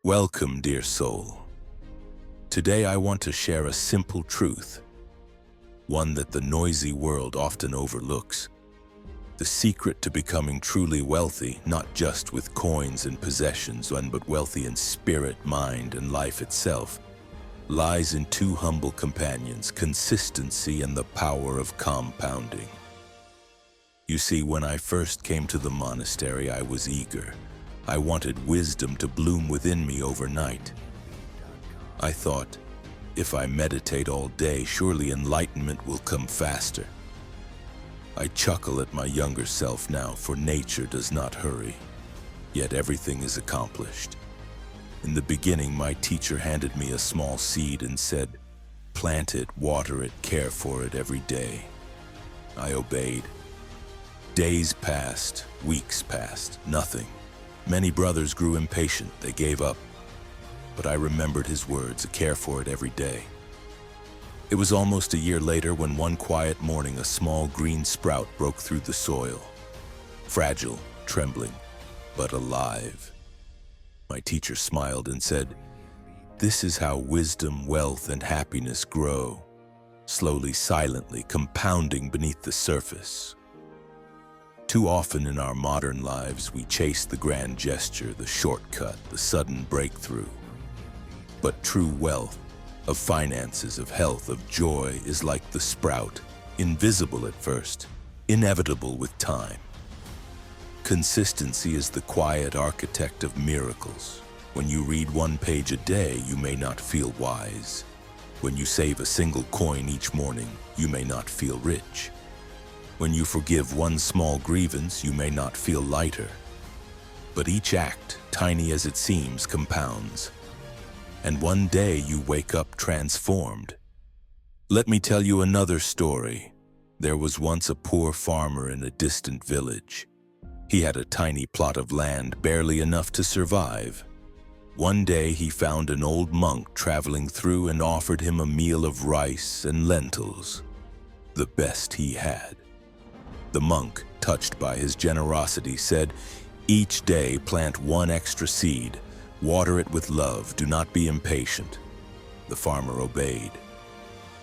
Welcome, dear soul. Today I want to share a simple truth, one that the noisy world often overlooks. The secret to becoming truly wealthy, not just with coins and possessions, but wealthy in spirit, mind, and life itself, lies in two humble companions: consistency and the power of compounding. You see, when I first came to the monastery, I was eager. I wanted wisdom to bloom within me overnight. I thought, if I meditate all day, surely enlightenment will come faster. I chuckle at my younger self now, for nature does not hurry, yet everything is accomplished. In the beginning, my teacher handed me a small seed and said, "Plant it, water it, care for it every day." I obeyed. Days passed, weeks passed, nothing. Many brothers grew impatient, they gave up. But I remembered his words, care for it every day. It was almost a year later when one quiet morning a small green sprout broke through the soil. Fragile, trembling, but alive. My teacher smiled and said, "This is how wisdom, wealth, and happiness grow, slowly, silently, compounding beneath the surface." Too often in our modern lives, we chase the grand gesture, the shortcut, the sudden breakthrough. But true wealth, of finances, of health, of joy, is like the sprout, invisible at first, inevitable with time. Consistency is the quiet architect of miracles. When you read one page a day, you may not feel wise. When you save a single coin each morning, you may not feel rich. When you forgive one small grievance, you may not feel lighter. But each act, tiny as it seems, compounds. And one day you wake up transformed. Let me tell you another story. There was once a poor farmer in a distant village. He had a tiny plot of land, barely enough to survive. One day he found an old monk traveling through and offered him a meal of rice and lentils, the best he had. The monk, touched by his generosity, said, "Each day plant one extra seed. Water it with love. Do not be impatient." The farmer obeyed.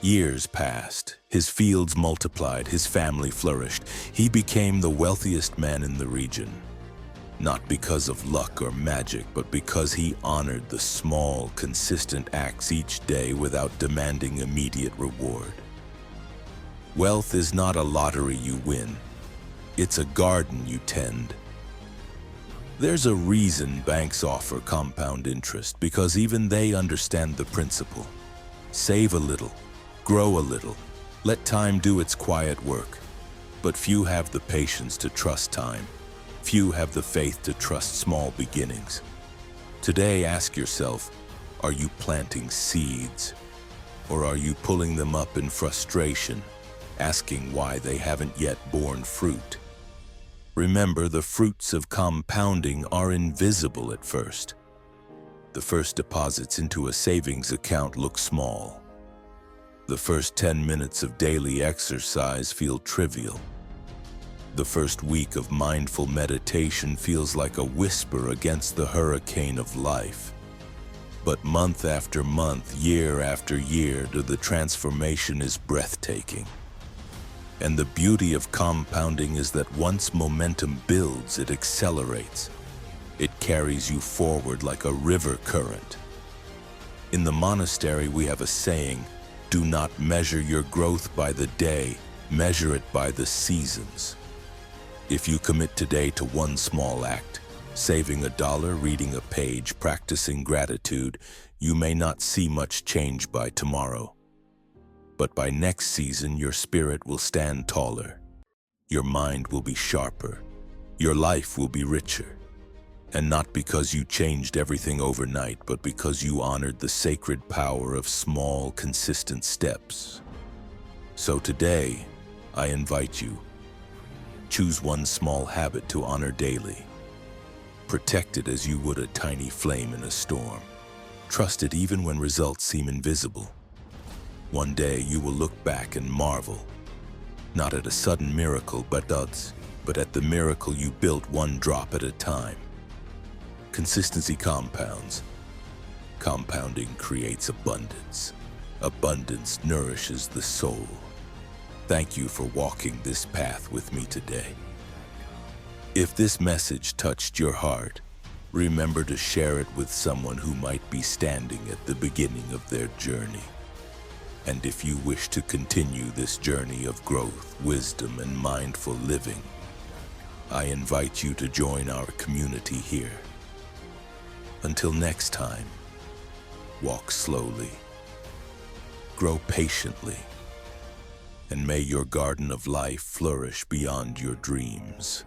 Years passed. His fields multiplied. His family flourished. He became the wealthiest man in the region. Not because of luck or magic, but because he honored the small, consistent acts each day without demanding immediate reward. Wealth is not a lottery you win. It's a garden you tend. There's a reason banks offer compound interest, because even they understand the principle. Save a little, grow a little, let time do its quiet work. But few have the patience to trust time. Few have the faith to trust small beginnings. Today, ask yourself, are you planting seeds? Or are you pulling them up in frustration, asking why they haven't yet borne fruit? Remember, the fruits of compounding are invisible at first. The first deposits into a savings account look small. The first 10 minutes of daily exercise feel trivial. The first week of mindful meditation feels like a whisper against the hurricane of life. But month after month, year after year, the transformation is breathtaking. And the beauty of compounding is that once momentum builds, it accelerates. It carries you forward like a river current. In the monastery, we have a saying, "Do not measure your growth by the day, measure it by the seasons." If you commit today to one small act, saving $1, reading a page, practicing gratitude, you may not see much change by tomorrow. But by next season, your spirit will stand taller. Your mind will be sharper. Your life will be richer. And not because you changed everything overnight, but because you honored the sacred power of small, consistent steps. So today, I invite you, choose one small habit to honor daily. Protect it as you would a tiny flame in a storm. Trust it even when results seem invisible. One day you will look back and marvel, not at a sudden miracle, but at the miracle you built one drop at a time. Consistency compounds. Compounding creates abundance. Abundance nourishes the soul. Thank you for walking this path with me today. If this message touched your heart, remember to share it with someone who might be standing at the beginning of their journey. And if you wish to continue this journey of growth, wisdom, and mindful living, I invite you to join our community here. Until next time, walk slowly, grow patiently, and may your garden of life flourish beyond your dreams.